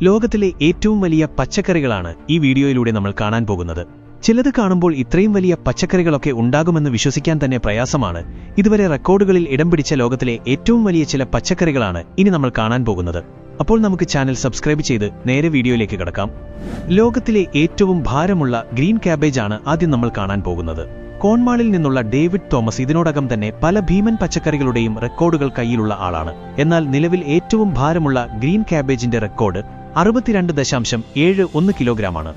ലോകത്തിലെ ഏറ്റവും വലിയ പച്ചക്കറികളാണ് ഈ വീഡിയോയിലൂടെ നമ്മൾ കാണാൻ പോകുന്നത്. ചിലത് കാണുമ്പോൾ ഇത്രയും വലിയ പച്ചക്കറികളൊക്കെ ഉണ്ടാകുമെന്ന് വിശ്വസിക്കാൻ തന്നെ പ്രയാസമാണ്. ഇതുവരെ റെക്കോർഡുകളിൽ ഇടം പിടിച്ച ലോകത്തിലെ ഏറ്റവും വലിയ ചില പച്ചക്കറികളാണ് ഇനി നമ്മൾ കാണാൻ പോകുന്നത്. അപ്പോൾ നമുക്ക് ചാനൽ സബ്സ്ക്രൈബ് ചെയ്ത് നേരെ വീഡിയോയിലേക്ക് കടക്കാം. ലോകത്തിലെ ഏറ്റവും ഭാരമുള്ള ഗ്രീൻ ക്യാബേജ് ആണ് ആദ്യം നമ്മൾ കാണാൻ പോകുന്നത്. കോൺമാളിൽ നിന്നുള്ള ഡേവിഡ് തോമസ് ഇതിനോടകം തന്നെ പല ഭീമൻ പച്ചക്കറികളുടെയും റെക്കോർഡുകൾ കയ്യിലുള്ള ആളാണ്. എന്നാൽ നിലവിൽ ഏറ്റവും ഭാരമുള്ള ഗ്രീൻ ക്യാബേജിന്റെ റെക്കോർഡ് 62.71 കിലോഗ്രാമാണ്.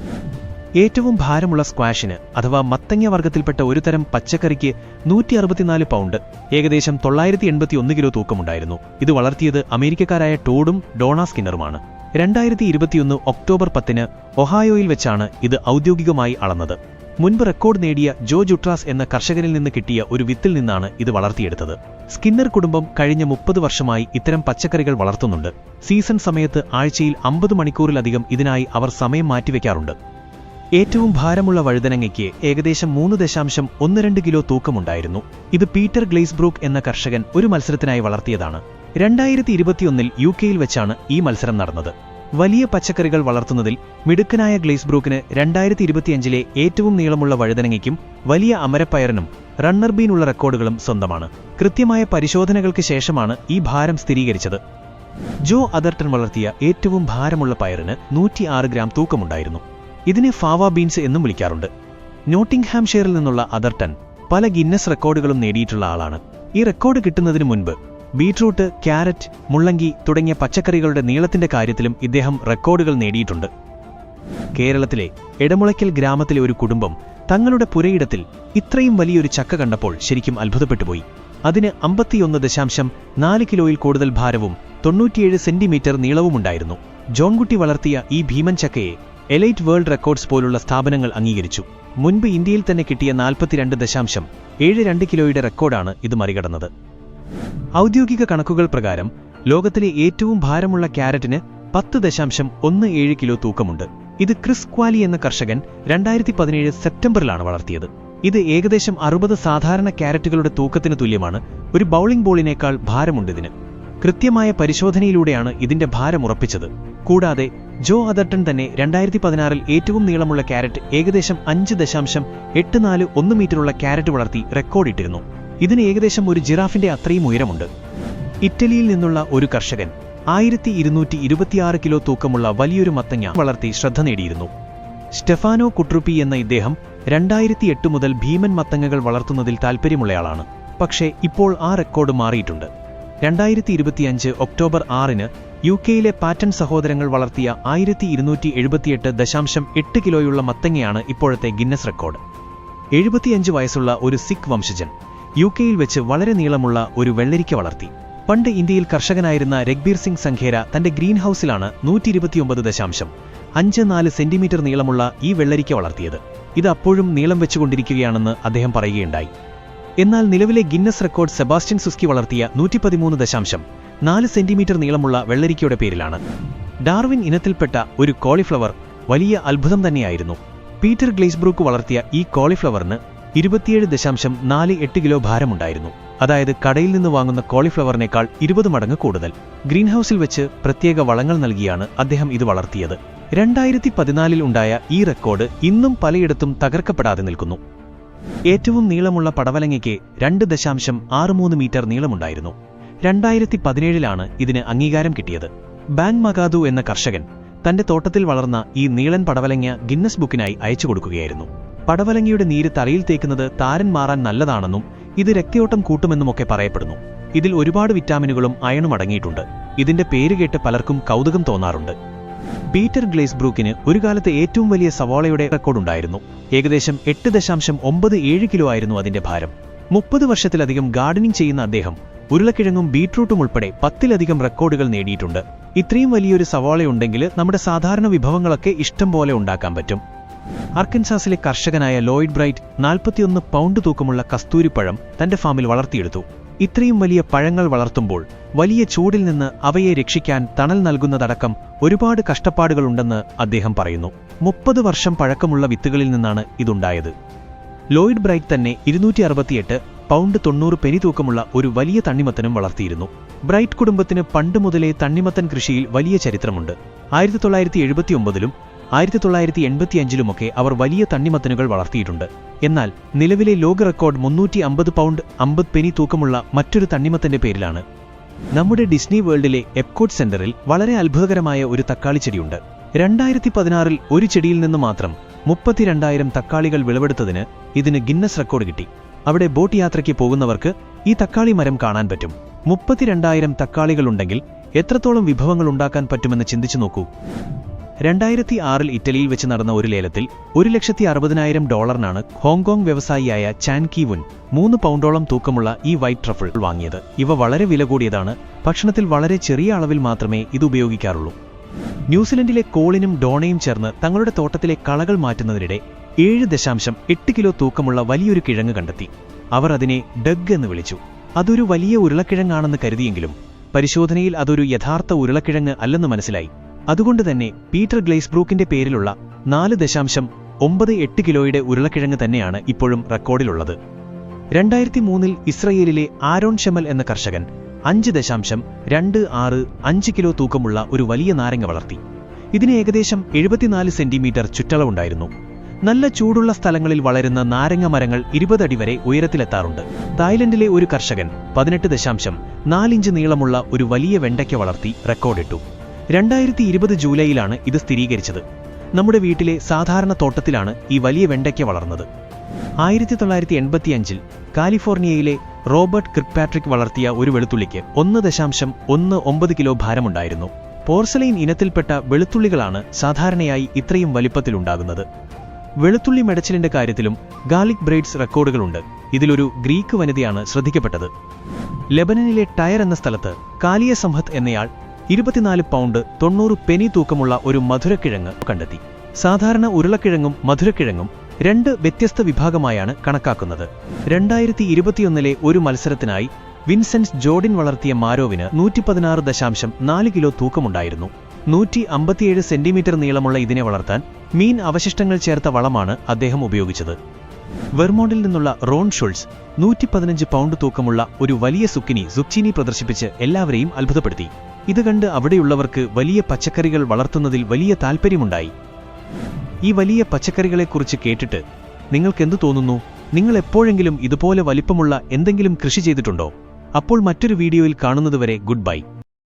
ഏറ്റവും ഭാരമുള്ള സ്ക്വാഷിന് അഥവാ മത്തങ്ങ വർഗത്തിൽപ്പെട്ട ഒരു തരം പച്ചക്കറിക്ക് 164 പൗണ്ട്, ഏകദേശം 981 കിലോ തൂക്കമുണ്ടായിരുന്നു. ഇത് വളർത്തിയത് അമേരിക്കക്കാരായ ടോഡും ഡോണ സ്കിന്നറുമാണ്. 2021 ഒക്ടോബർ 10 ഒഹായോയിൽ വെച്ചാണ് ഇത് ഔദ്യോഗികമായി അളന്നത്. മുൻപ് റെക്കോർഡ് നേടിയ ജോ ജുട്രാസ് എന്ന കർഷകരിൽ നിന്ന് കിട്ടിയ ഒരു വിത്തിൽ നിന്നാണ് ഇത് വളർത്തിയെടുത്തത്. സ്കിന്നർ കുടുംബം കഴിഞ്ഞ 30 വർഷമായി ഇത്തരം പച്ചക്കറികൾ വളർത്തുന്നുണ്ട്. സീസൺ സമയത്ത് ആഴ്ചയിൽ 50 മണിക്കൂറിലധികം ഇതിനായി അവർ സമയം മാറ്റിവെക്കാറുണ്ട്. ഏറ്റവും ഭാരമുള്ള വഴുതനങ്ങയ്ക്ക് ഏകദേശം 3.12 കിലോ തൂക്കമുണ്ടായിരുന്നു. ഇത് പീറ്റർ ഗ്ലേസ്ബ്രൂക്ക് എന്ന കർഷകൻ ഒരു മത്സരത്തിനായി വളർത്തിയതാണ്. 2021 യുകെയിൽ വെച്ചാണ് ഈ മത്സരം നടന്നത്. വലിയ പച്ചക്കറികൾ വളർത്തുന്നതിൽ മിടുക്കനായ ഗ്ലേസ്ബ്രൂക്കിന് 2025 ഏറ്റവും നീളമുള്ള വഴുതനങ്ങയ്ക്കും വലിയ അമരപ്പയറിനും റണ്ണർ ബീനുള്ള റെക്കോർഡുകളും സ്വന്തമാണ്. കൃത്യമായ പരിശോധനകൾക്ക് ശേഷമാണ് ഈ ഭാരം സ്ഥിരീകരിച്ചത്. ജോ അദർട്ടൺ വളർത്തിയ ഏറ്റവും ഭാരമുള്ള പയറിന് 106 ഗ്രാം തൂക്കമുണ്ടായിരുന്നു. ഇതിനെ ഫാവ ബീൻസ് എന്നും വിളിക്കാറുണ്ട്. നോട്ടിംഗ്ഹാംഷെയറിൽ നിന്നുള്ള അദർട്ടൺ പല ഗിന്നസ് റെക്കോർഡുകളും നേടിയിട്ടുള്ള ആളാണ്. ഈ റെക്കോർഡ് കിട്ടുന്നതിനു മുൻപ് ബീറ്റ്റൂട്ട്, ക്യാരറ്റ്, മുള്ളങ്കി തുടങ്ങിയ പച്ചക്കറികളുടെ നീളത്തിന്റെ കാര്യത്തിലും ഇദ്ദേഹം റെക്കോർഡുകൾ നേടിയിട്ടുണ്ട്. കേരളത്തിലെ എടമുളയ്ക്കൽ ഗ്രാമത്തിലെ ഒരു കുടുംബം തങ്ങളുടെ പുരയിടത്തിൽ ഇത്രയും വലിയൊരു ചക്ക കണ്ടപ്പോൾ ശരിക്കും അത്ഭുതപ്പെട്ടുപോയി. അതിന് 51.4 കിലോയിൽ കൂടുതൽ ഭാരവും 97 സെന്റിമീറ്റർ നീളവുമുണ്ടായിരുന്നു. ജോൺകുട്ടി വളർത്തിയ ഈ ഭീമൻ ചക്കയെ എലൈറ്റ് വേൾഡ് റെക്കോർഡ്സ് പോലുള്ള സ്ഥാപനങ്ങൾ അംഗീകരിച്ചു. മുൻപ് ഇന്ത്യയിൽ തന്നെ കിട്ടിയ 42.72 കിലോയുടെ റെക്കോർഡാണ് ഇത് മറികടന്നത്. ഔദ്യോഗിക കണക്കുകൾ പ്രകാരം ലോകത്തിലെ ഏറ്റവും ഭാരമുള്ള ക്യാരറ്റിന് 10.17 കിലോ തൂക്കമുണ്ട്. ഇത് ക്രിസ് ക്വാലി എന്ന കർഷകൻ 2017 സെപ്റ്റംബറിലാണ് വളർത്തിയത്. ഇത് ഏകദേശം 60 സാധാരണ ക്യാരറ്റുകളുടെ തൂക്കത്തിന് തുല്യമാണ്. ഒരു ബൗളിംഗ് ബോളിനേക്കാൾ ഭാരമുണ്ടിതിന്. കൃത്യമായ പരിശോധനയിലൂടെയാണ് ഇതിന്റെ ഭാരം ഉറപ്പിച്ചത്. കൂടാതെ ജോ അദർട്ടൺ തന്നെ 2016 ഏറ്റവും നീളമുള്ള ക്യാരറ്റ് ഏകദേശം 5.841 മീറ്ററുള്ള ക്യാരറ്റ് വളർത്തി റെക്കോർഡിട്ടിരുന്നു. ഇതിന് ഏകദേശം ഒരു ജിറാഫിന്റെ അത്രയും ഉയരമുണ്ട്. ഇറ്റലിയിൽ നിന്നുള്ള ഒരു കർഷകൻ 1226 കിലോ തൂക്കമുള്ള വലിയൊരു മത്തങ്ങ വളർത്തി ശ്രദ്ധ നേടിയിരുന്നു. സ്റ്റെഫാനോ കുട്രുപ്പി എന്ന ഇദ്ദേഹം 2008 മുതൽ ഭീമൻ മത്തങ്ങകൾ വളർത്തുന്നതിൽ താൽപ്പര്യമുള്ളയാളാണ്. പക്ഷേ ഇപ്പോൾ ആ റെക്കോർഡ് മാറിയിട്ടുണ്ട്. 2025 ഒക്ടോബർ 6 യുകെയിലെ പാറ്റൺ സഹോദരങ്ങൾ വളർത്തിയ 1278.8 കിലോയുള്ള മത്തങ്ങയാണ് ഇപ്പോഴത്തെ ഗിന്നസ് റെക്കോർഡ്. 75 വയസ്സുള്ള ഒരു സിഖ് വംശജൻ യുകെയിൽ വെച്ച് വളരെ നീളമുള്ള ഒരു വെള്ളരിക്ക വളർത്തി. പണ്ട് ഇന്ത്യയിൽ കർഷകനായിരുന്ന രഗ്ബീർ സിംഗ് സംഖേര തന്റെ ഗ്രീൻ ഹൌസിലാണ് 129.54 സെന്റിമീറ്റർ നീളമുള്ള ഈ വെള്ളരിക്ക വളർത്തിയത്. ഇത് അപ്പോഴും നീളം വെച്ചുകൊണ്ടിരിക്കുകയാണെന്ന് അദ്ദേഹം പറയുകയുണ്ടായി. എന്നാൽ നിലവിലെ ഗിന്നസ് റെക്കോർഡ് സെബാസ്റ്റ്യൻ സുസ്കി വളർത്തിയ 113.4 സെന്റിമീറ്റർ നീളമുള്ള വെള്ളരിക്കയുടെ പേരിലാണ്. ഡാർവിൻ ഇനത്തിൽപ്പെട്ട ഒരു കോളിഫ്ലവർ വലിയ അത്ഭുതം തന്നെയായിരുന്നു. പീറ്റർ ഗ്ലേസ്ബ്രൂക്ക് വളർത്തിയ ഈ കോളിഫ്ലവറിന് 27.48 കിലോ ഭാരമുണ്ടായിരുന്നു. അതായത് കടയിൽ നിന്ന് വാങ്ങുന്ന കോളിഫ്ലവറിനേക്കാൾ 20 മടങ്ങ് കൂടുതൽ. ഗ്രീൻഹൌസിൽ വെച്ച് പ്രത്യേക വളങ്ങൾ നൽകിയാണ് അദ്ദേഹം ഇത് വളർത്തിയത്. 2014 ഉണ്ടായ ഈ റെക്കോർഡ് ഇന്നും പലയിടത്തും തകർക്കപ്പെടാതെ നിൽക്കുന്നു. ഏറ്റവും നീളമുള്ള പടവലങ്ങയ്ക്ക് 2.63 മീറ്റർ നീളമുണ്ടായിരുന്നു. 2017 ഇതിന് അംഗീകാരം കിട്ടിയത്. ബാങ് മകാദു എന്ന കർഷകൻ തന്റെ തോട്ടത്തിൽ വളർന്ന ഈ നീളൻ പടവലങ്ങ ഗിന്നസ് ബുക്കിനായി അയച്ചു കൊടുക്കുകയായിരുന്നു. പടവലങ്ങയുടെ നീര് തലയിൽ തേക്കുന്നത് താരൻ മാറാൻ നല്ലതാണെന്നും ഇത് രക്തയോട്ടം കൂട്ടുമെന്നുമൊക്കെ പറയപ്പെടുന്നു. ഇതിൽ ഒരുപാട് വിറ്റാമിനുകളും അയണും അടങ്ങിയിട്ടുണ്ട്. ഇതിന്റെ പേര് കേട്ട് പലർക്കും കൗതുകം തോന്നാറുണ്ട്. പീറ്റർ ഗ്ലേസ്ബ്രൂക്കിന് ഒരു കാലത്ത് ഏറ്റവും വലിയ സവാളയുടെ റെക്കോർഡുണ്ടായിരുന്നു. ഏകദേശം 8.97 കിലോ ആയിരുന്നു അതിന്റെ ഭാരം. 30 വർഷത്തിലധികം ഗാർഡനിംഗ് ചെയ്യുന്ന അദ്ദേഹം ഉരുളക്കിഴങ്ങും ബീട്രൂട്ടും ഉൾപ്പെടെ 10ലധികം റെക്കോർഡുകൾ നേടിയിട്ടുണ്ട്. ഇത്രയും വലിയൊരു സവാളയുണ്ടെങ്കിൽ നമ്മുടെ സാധാരണ വിഭവങ്ങളൊക്കെ ഇഷ്ടം പോലെ ഉണ്ടാക്കാൻ പറ്റും. അർക്കൻസാസിലെ കർഷകനായ ലോയിഡ് ബ്രൈറ്റ് 41 പൗണ്ട് തൂക്കമുള്ള കസ്തൂരിപ്പഴം തന്റെ ഫാമിൽ വളർത്തിയെടുത്തു. ഇത്രയും വലിയ പഴങ്ങൾ വളർത്തുമ്പോൾ വലിയ ചൂടിൽ നിന്ന് അവയെ രക്ഷിക്കാൻ തണൽ നൽകുന്നതടക്കം ഒരുപാട് കഷ്ടപ്പാടുകളുണ്ടെന്ന് അദ്ദേഹം പറയുന്നു. 30 വർഷം പഴക്കമുള്ള വിത്തുകളിൽ നിന്നാണ് ഇതുണ്ടായത്. ലോയിഡ് ബ്രൈറ്റ് തന്നെ 268 പൗണ്ട് 90 പെനി തൂക്കമുള്ള ഒരു വലിയ തണ്ണിമത്തനും വളർത്തിയിരുന്നു. ബ്രൈറ്റ് കുടുംബത്തിന് പണ്ട് മുതലേ തണ്ണിമത്തൻ കൃഷിയിൽ വലിയ ചരിത്രമുണ്ട്. 1979-ലും 1985-ലുമൊക്കെ അവർ വലിയ തണ്ണിമത്തനുകൾ വളർത്തിയിട്ടുണ്ട്. എന്നാൽ നിലവിലെ ലോക റെക്കോർഡ് 350 പൗണ്ട് 50 പെനി തൂക്കമുള്ള മറ്റൊരു തണ്ണിമത്തന്റെ പേരിലാണ്. നമ്മുടെ ഡിസ്നി വേൾഡിലെ എപ്കോട്ട് സെന്ററിൽ വളരെ അത്ഭുതകരമായ ഒരു തക്കാളിച്ചെടിയുണ്ട്. 2016-ൽ ഒരു ചെടിയിൽ നിന്ന് മാത്രം 32,000 തക്കാളികൾ വിളവെടുത്തതിന് ഇതിന് ഗിന്നസ് റെക്കോർഡ് കിട്ടി. അവിടെ ബോട്ട് യാത്രയ്ക്ക് പോകുന്നവർക്ക് ഈ തക്കാളി മരം കാണാൻ പറ്റും. 32,000 തക്കാളികളുണ്ടെങ്കിൽ എത്രത്തോളം വിഭവങ്ങൾ ഉണ്ടാക്കാൻ പറ്റുമെന്ന് ചിന്തിച്ചു നോക്കൂ. 2006-ൽ ഇറ്റലിയിൽ വെച്ച് നടന്ന ഒരു ലേലത്തിൽ $1,60,000 ഹോങ്കോങ് വ്യവസായിയായ ചാൻ കി വുൻ 3 പൗണ്ടോളം തൂക്കമുള്ള ഈ വൈറ്റ് ട്രഫിൾ വാങ്ങിയത്. ഇവ വളരെ വില കൂടിയതാണ്. ഭക്ഷണത്തിൽ വളരെ ചെറിയ അളവിൽ മാത്രമേ ഇത് ഉപയോഗിക്കാറുള്ളൂ. ന്യൂസിലൻഡിലെ കോളിനും ഡോണയും ചേർന്ന് തങ്ങളുടെ തോട്ടത്തിലെ കളകൾ മാറ്റുന്നതിനിടെ 7.8 കിലോ തൂക്കമുള്ള വലിയൊരു കിഴങ്ങ് കണ്ടെത്തി. അവർ അതിനെ ഡഗ് എന്ന് വിളിച്ചു. അതൊരു വലിയ ഉരുളക്കിഴങ്ങാണെന്ന് കരുതിയെങ്കിലും പരിശോധനയിൽ അതൊരു യഥാർത്ഥ ഉരുളക്കിഴങ്ങ് അല്ലെന്ന് മനസ്സിലായി. അതുകൊണ്ടുതന്നെ പീറ്റർ ഗ്ലെയ്സ്ബ്രൂക്കിന്റെ പേരിലുള്ള 4.98 കിലോയുടെ ഉരുളക്കിഴങ്ങ് തന്നെയാണ് ഇപ്പോഴും റെക്കോർഡിലുള്ളത്. 2003-ൽ ഇസ്രയേലിലെ ആരോൺ ഷെമൽ എന്ന കർഷകൻ 5.265 കിലോ തൂക്കമുള്ള ഒരു വലിയ നാരങ്ങ വളർത്തി. ഇതിന് ഏകദേശം 74 സെന്റിമീറ്റർ ചുറ്റളവുണ്ടായിരുന്നു. നല്ല ചൂടുള്ള സ്ഥലങ്ങളിൽ വളരുന്ന നാരങ്ങ മരങ്ങൾ 20 അടി വരെ ഉയരത്തിലെത്താറുണ്ട്. തായ്ലൻഡിലെ ഒരു കർഷകൻ 18.4 ഇഞ്ച് നീളമുള്ള ഒരു വലിയ വെണ്ടയ്ക്ക വളർത്തി റെക്കോർഡിട്ടു. 2020 ജൂലൈയിലാണ് ഇത് സ്ഥിരീകരിച്ചത്. നമ്മുടെ വീട്ടിലെ സാധാരണ തോട്ടത്തിലാണ് ഈ വലിയ വെണ്ടയ്ക്ക വളർന്നത്. 1985-ൽ കാലിഫോർണിയയിലെ റോബർട്ട് കിർക്പാട്രിക് വളർത്തിയ ഒരു വെളുത്തുള്ളിക്ക് 1.19 കിലോ ഭാരമുണ്ടായിരുന്നു. പോർസലൈൻ ഇനത്തിൽപ്പെട്ട വെളുത്തുള്ളികളാണ് സാധാരണയായി ഇത്രയും വലിപ്പത്തിലുണ്ടാകുന്നത്. വെളുത്തുള്ളി മെടച്ചിലിന്റെ കാര്യത്തിലും ഗാർലിക് ബ്രെയ്ഡ്സ് റെക്കോർഡുകളുണ്ട്. ഇതിലൊരു ഗ്രീക്ക് വനിതയാണ് ശ്രദ്ധിക്കപ്പെട്ടത്. ലെബനനിലെ ടയർ എന്ന സ്ഥലത്ത് കാലിയ സംഹത്ത് എന്നയാൾ 24 പൗണ്ട് 90 പെനി തൂക്കമുള്ള ഒരു മധുരക്കിഴങ്ങ് കണ്ടെത്തി. സാധാരണ ഉരുളക്കിഴങ്ങും മധുരക്കിഴങ്ങും 2 വ്യത്യസ്ത വിഭാഗമായാണ് കണക്കാക്കുന്നത്. 2021-ലെ ഒരു മത്സരത്തിനായി വിൻസെന്റ് ജോർഡിൻ വളർത്തിയ മാരോവിന് 116.4 കിലോ തൂക്കമുണ്ടായിരുന്നു. 157 സെന്റിമീറ്റർ നീളമുള്ള ഇതിനെ വളർത്താൻ മീൻ അവശിഷ്ടങ്ങൾ ചേർത്ത വളമാണ് അദ്ദേഹം ഉപയോഗിച്ചത്. വെർമോണ്ടിൽ നിന്നുള്ള റോൺ ഷുൾസ് 115 പൗണ്ട് തൂക്കമുള്ള ഒരു വലിയ സുക്കിനി പ്രദർശിപ്പിച്ച് എല്ലാവരെയും അത്ഭുതപ്പെടുത്തി. ഇത് കണ്ട് അവിടെയുള്ളവർക്ക് വലിയ പച്ചക്കറികൾ വളർത്തുന്നതിൽ വലിയ താൽപ്പര്യമുണ്ടായി. ഈ വലിയ പച്ചക്കറികളെക്കുറിച്ച് കേട്ടിട്ട് നിങ്ങൾക്കെന്തു തോന്നുന്നു? നിങ്ങൾ എപ്പോഴെങ്കിലും ഇതുപോലെ വലിപ്പമുള്ള എന്തെങ്കിലും കൃഷി ചെയ്തിട്ടുണ്ടോ? അപ്പോൾ മറ്റൊരു വീഡിയോയിൽ കാണുന്നതുവരെ ഗുഡ് ബൈ.